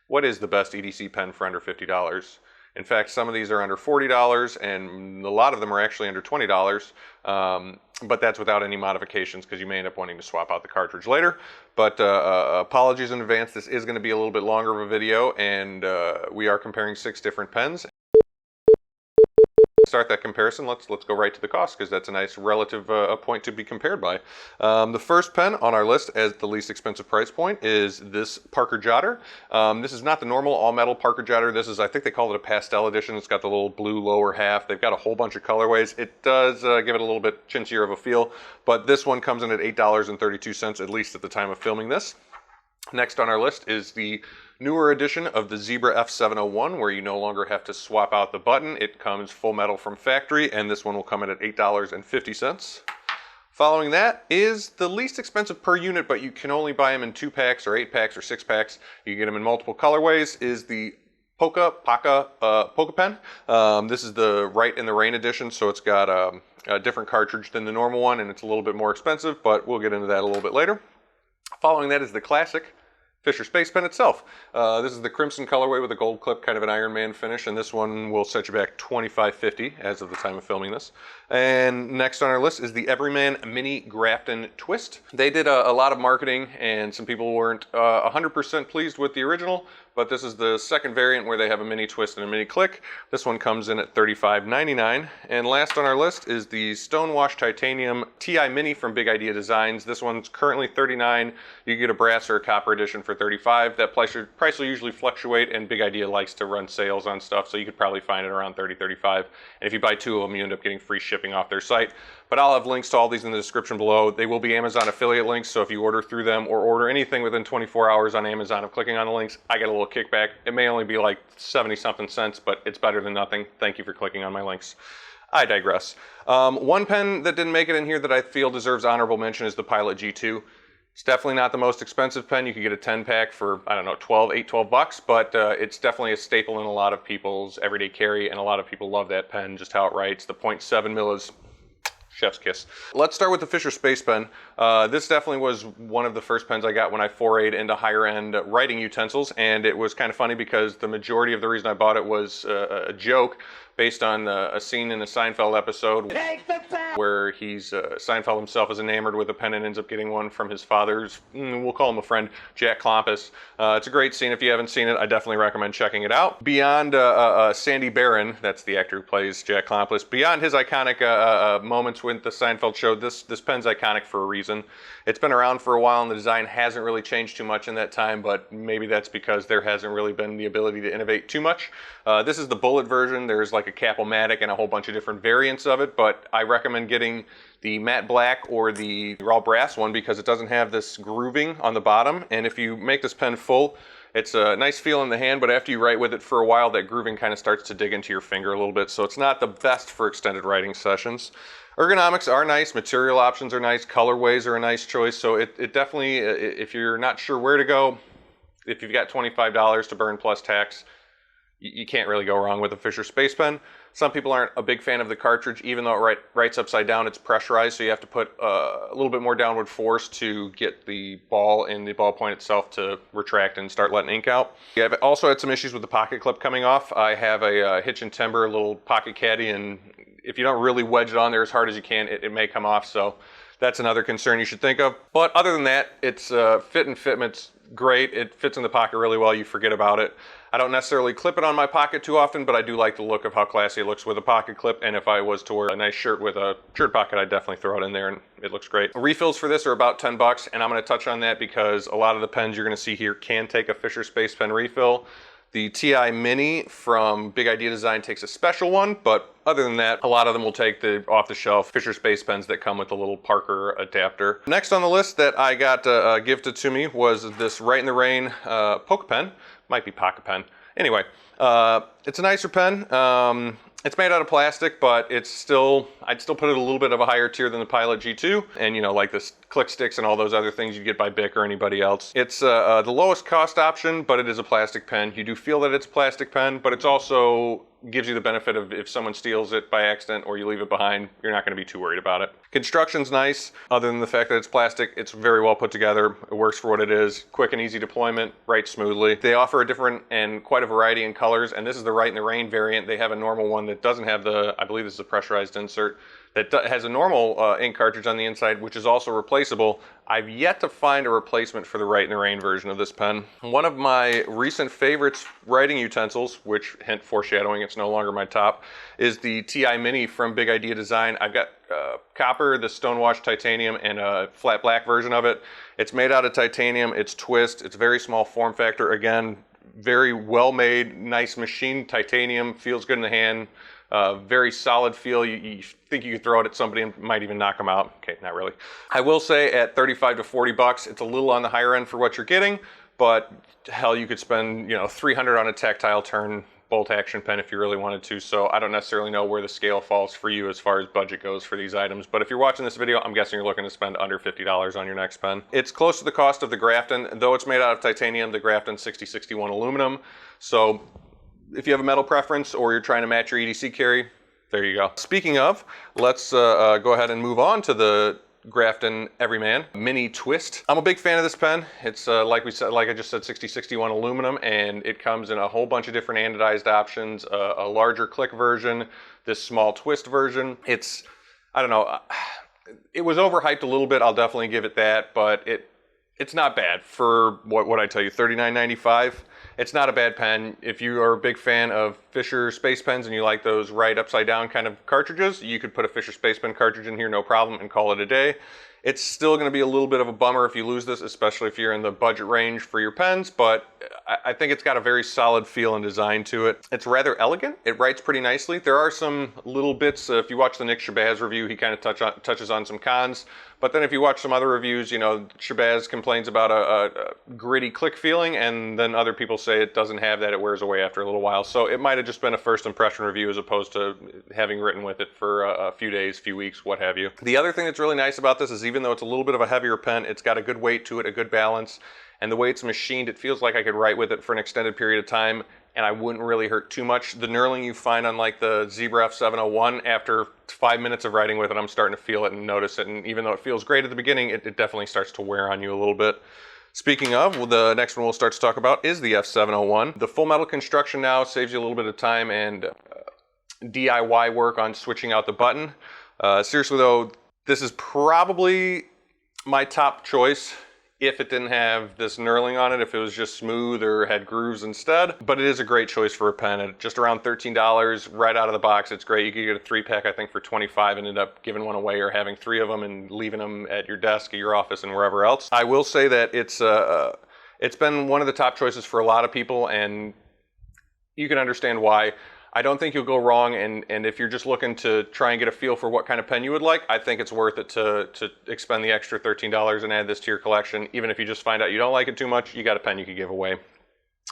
what is the best EDC pen for under $50? In fact, some of these are under $40, and a lot of them are actually under $20, but that's without any modifications because you may end up wanting to swap out the cartridge later. But apologies in advance, this is going to be a little bit longer of a video, and we are comparing 6 different pens. Start that comparison, let's go right to the cost because that's a nice relative point to be compared by. The first pen on our list as the least expensive price point is this Parker Jotter. This is not the normal all-metal Parker Jotter. This is, I think they call it a pastel edition. It's got the little blue lower half. They've got a whole bunch of colorways. It does give it a little bit chintzier of a feel, but this one comes in at $8.32, at least at the time of filming this. Next on our list is the newer edition of the Zebra F701, where you no longer have to swap out the button. It comes full metal from factory, and this one will come in at $8.50. Following that is the least expensive per unit, but you can only buy them in 2-packs or 8-packs or 6-packs. You can get them in multiple colorways, is the pokka pen. This is the Rite in the Rain edition, so it's got a different cartridge than the normal one, and it's a little bit more expensive, but we'll get into that a little bit later. Following that is the classic Fisher Space Pen itself. This is the crimson colorway with a gold clip, kind of an Iron Man finish, and this one will set you back $25.50 as of the time of filming this. And next on our list is the Everyman Mini Grafton Twist. They did a lot of marketing, and some people weren't 100% pleased with the original, but this is the second variant where they have a mini twist and a mini click. This one comes in at $35.99. And last on our list is the Stonewash Titanium TI Mini from Big Idea Designs. This one's currently $39. You can get a brass or a copper edition for $35. That price will usually fluctuate, and Big Idea likes to run sales on stuff, so you could probably find it around $30, $35. And if you buy 2 of them, you end up getting free shipping off their site. But I'll have links to all these in the description below. They will be Amazon affiliate links, so if you order through them or order anything within 24 hours on Amazon of clicking on the links, I get a little kickback. It may only be like 70-something cents, but it's better than nothing. Thank you for clicking on my links. I digress. One pen that didn't make it in here that I feel deserves honorable mention is the Pilot G2. It's definitely not the most expensive pen. You could get a 10-pack for, I don't know, $12 bucks, but it's definitely a staple in a lot of people's everyday carry, and a lot of people love that pen, just how it writes. The 0.7 mil is chef's kiss. Let's start with the Fisher Space Pen. This definitely was one of the first pens I got when I forayed into higher end writing utensils, and it was kind of funny because the majority of the reason I bought it was a joke based on a scene in a Seinfeld episode where Seinfeld himself is enamored with a pen and ends up getting one from his father's, we'll call him a friend, Jack Klompus. It's a great scene. If you haven't seen it, I definitely recommend checking it out. Beyond Sandy Barron, that's the actor who plays Jack Klompus, beyond his iconic moments with the Seinfeld show, this pen's iconic for a reason. It's been around for a while, and the design hasn't really changed too much in that time, but maybe that's because there hasn't really been the ability to innovate too much. This is the bullet version. There's like a Cap-O-Matic and a whole bunch of different variants of it, but I recommend getting the matte black or the raw brass one because it doesn't have this grooving on the bottom, and if you make this pen full, it's a nice feel in the hand, but after you write with it for a while, that grooving kind of starts to dig into your finger a little bit, so it's not the best for extended writing sessions. Ergonomics are nice, material options are nice, colorways are a nice choice, so it definitely, if you're not sure where to go, if you've got $25 to burn plus tax, you can't really go wrong with a Fisher Space Pen. Some people aren't a big fan of the cartridge, even though it writes upside down, it's pressurized, so you have to put a little bit more downward force to get the ball and the ballpoint itself to retract and start letting ink out. I've also had some issues with the pocket clip coming off. I have a Hitch and Timber little pocket caddy, and if you don't really wedge it on there as hard as you can, it may come off, so that's another concern you should think of. But other than that, it's fit and fitment's great. It fits in the pocket really well. You forget about it. I don't necessarily clip it on my pocket too often, but I do like the look of how classy it looks with a pocket clip, and if I was to wear a nice shirt with a shirt pocket, I'd definitely throw it in there, and it looks great. Refills for this are about 10 bucks, and I'm going to touch on that because a lot of the pens you're going to see here can take a Fisher Space Pen refill. The TI Mini from Big Idea Design takes a special one, but other than that, a lot of them will take the off-the-shelf Fisher Space Pens that come with the little Parker adapter. Next on the list that I got gifted to me was this Rite in the Rain Pokka pen. Might be pocket pen. Anyway, it's a nicer pen. It's made out of plastic, but it's still, I'd still put it a little bit of a higher tier than the Pilot G2. And you know, like this click sticks and all those other things you get by Bic or anybody else. It's the lowest cost option, but it is a plastic pen. You do feel that it's a plastic pen, but it's also gives you the benefit of if someone steals it by accident or you leave it behind, you're not going to be too worried about it. Construction's nice. Other than the fact that it's plastic, it's very well put together. It works for what it is. Quick and easy deployment, writes smoothly. They offer a different and quite a variety in colors, and this is the Rite in the Rain variant. They have a normal one that doesn't have the, I believe this is a pressurized insert, that has a normal ink cartridge on the inside, which is also replaceable. I've yet to find a replacement for the Rite in the Rain version of this pen. One of my recent favorites writing utensils, which hint foreshadowing, it's no longer my top, is the TI Mini from Big Idea Design. I've got copper, the stonewashed titanium, and a flat black version of it. It's made out of titanium, it's twist, it's very small form factor. Again, very well made, nice machine titanium, feels good in the hand. Very solid feel. You think you could throw it at somebody and might even knock them out. Okay, not really. I will say at 35 to 40 bucks, it's a little on the higher end for what you're getting, but hell, you could spend, you know, 300 on a tactile turn bolt action pen if you really wanted to. So I don't necessarily know where the scale falls for you as far as budget goes for these items. But if you're watching this video, I'm guessing you're looking to spend under $50 on your next pen. It's close to the cost of the Grafton. Though it's made out of titanium, the Grafton 6061 aluminum. So if you have a metal preference or you're trying to match your EDC carry, there you go. Speaking of, let's go ahead and move on to the Grafton Everyman Mini Twist. I'm a big fan of this pen. It's like I just said, 6061 aluminum, and it comes in a whole bunch of different anodized options, a larger click version, this small twist version. It's, I don't know, it was overhyped a little bit, I'll definitely give it that, but it's not bad for what I tell you, $39.95. It's not a bad pen. If you are a big fan of Fisher Space Pens and you like those right upside down kind of cartridges, you could put a Fisher Space Pen cartridge in here, no problem, and call it a day. It's still going to be a little bit of a bummer if you lose this, especially if you're in the budget range for your pens, but I think it's got a very solid feel and design to it. It's rather elegant. It writes pretty nicely. There are some little bits, if you watch the Nick Shabazz review, he kind of touches on some cons, but then if you watch some other reviews, you know, Shabazz complains about a gritty click feeling, and then other people say it doesn't have that, it wears away after a little while. So it might have just been a first impression review as opposed to having written with it for a few days, few weeks, what have you. The other thing that's really nice about this is even though it's a little bit of a heavier pen, it's got a good weight to it, a good balance, and the way it's machined, it feels like I could write with it for an extended period of time and I wouldn't really hurt too much. The knurling you find on like the Zebra F701, after 5 minutes of writing with it, I'm starting to feel it and notice it, and even though it feels great at the beginning, it definitely starts to wear on you a little bit. Speaking of, well, the next one we'll start to talk about is the F701. The full metal construction now saves you a little bit of time and DIY work on switching out the button. Seriously though, this is probably my top choice if it didn't have this knurling on it, if it was just smooth or had grooves instead. But it is a great choice for a pen at just around $13 right out of the box. It's great. You could get a 3-pack, I think, for $25 and end up giving one away or having 3 of them and leaving them at your desk, at your office, and wherever else. I will say that it's been one of the top choices for a lot of people, and you can understand why. I don't think you'll go wrong, and if you're just looking to try and get a feel for what kind of pen you would like, I think it's worth it to expend the extra $13 and add this to your collection. Even if you just find out you don't like it too much, you got a pen you could give away.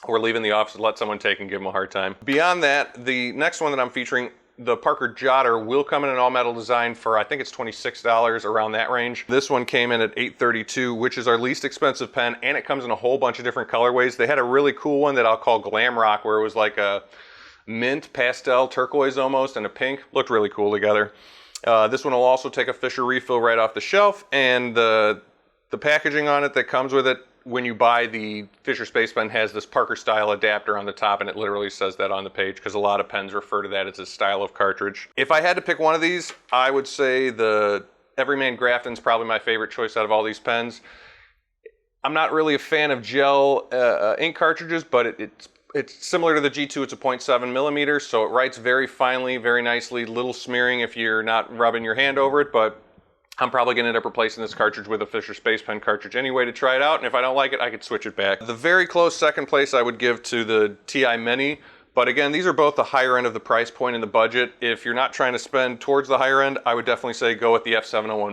Or leave in the office and let someone take and give them a hard time. Beyond that, the next one that I'm featuring, the Parker Jotter, will come in an all-metal design for, I think it's $26, around that range. This one came in at $832, which is our least expensive pen, and it comes in a whole bunch of different colorways. They had a really cool one that I'll call Glam Rock, where it was like a mint, pastel, turquoise almost, and a pink. Looked really cool together. This one will also take a Fisher refill right off the shelf, and the packaging on it that comes with it when you buy the Fisher Space Pen has this Parker style adapter on the top, and it literally says that on the page because a lot of pens refer to that as a style of cartridge. If I had to pick one of these, I would say the Everyman Grafton's probably my favorite choice out of all these pens. I'm not really a fan of gel ink cartridges, but it's similar to the G2, it's a 0.7 millimeters, so it writes very finely, very nicely, little smearing if you're not rubbing your hand over it, but I'm probably gonna end up replacing this cartridge with a Fisher Space Pen cartridge anyway to try it out, and if I don't like it, I could switch it back. The very close second place I would give to the TI Mini, but again, these are both the higher end of the price point in the budget. If you're not trying to spend towards the higher end, I would definitely say go with the F701